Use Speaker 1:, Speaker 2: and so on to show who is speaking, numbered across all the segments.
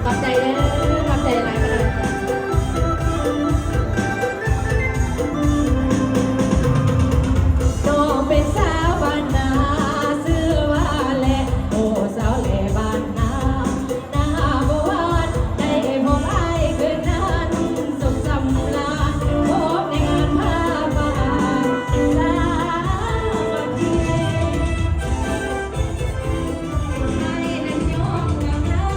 Speaker 1: ขอบใจเด้อขอบใจหลายมาเลยน้องเป็นสาวบ้านนาซื้อว่าแหละโอ้สาวแหล่บ้านนาหน้าบ่หวานได้พบอ้ายคืนนั้นสุขสำราญพบในงานผ้าป่าสามัคคี ให้นั้นยกกำลั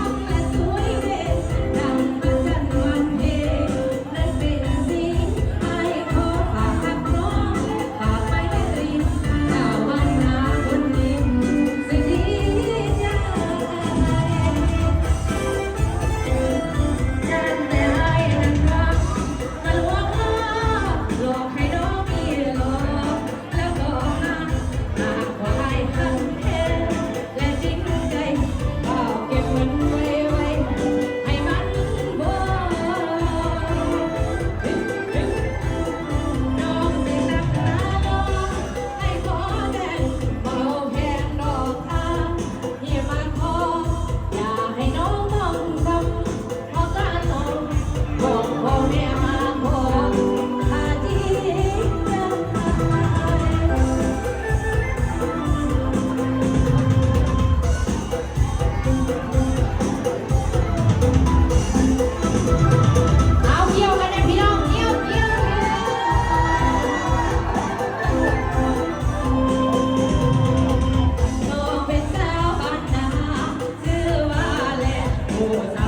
Speaker 1: งและสวยเด่นดังพระจันทร์วันเพ็ญนั้นเป็นสิ่งให้ขอฝากรักน้องฝากไว้ในตรีดาววันนาคนนี้สิดีใจฉันแต่ให้นั้นรักมาลวงหลอกให้น้องมีหลอกแล้วก็หักหากว่าให้หักแท้และจริงใจก็เก็บเงินไว้ให้มันบ่น้องสินักหนาน้องให้ขอแต่งเบาแพงดอกทางที่มาขออย่าให้น้องต้องทำเพราะการน้องบอกพ่อแม่มาขอถ้าจริงจัง เอาเกี่ยวกันเลยพี่น้องเกี่ยวน้องเป็นสาวบ้านนาชื่อว่าแหละโอ้สาว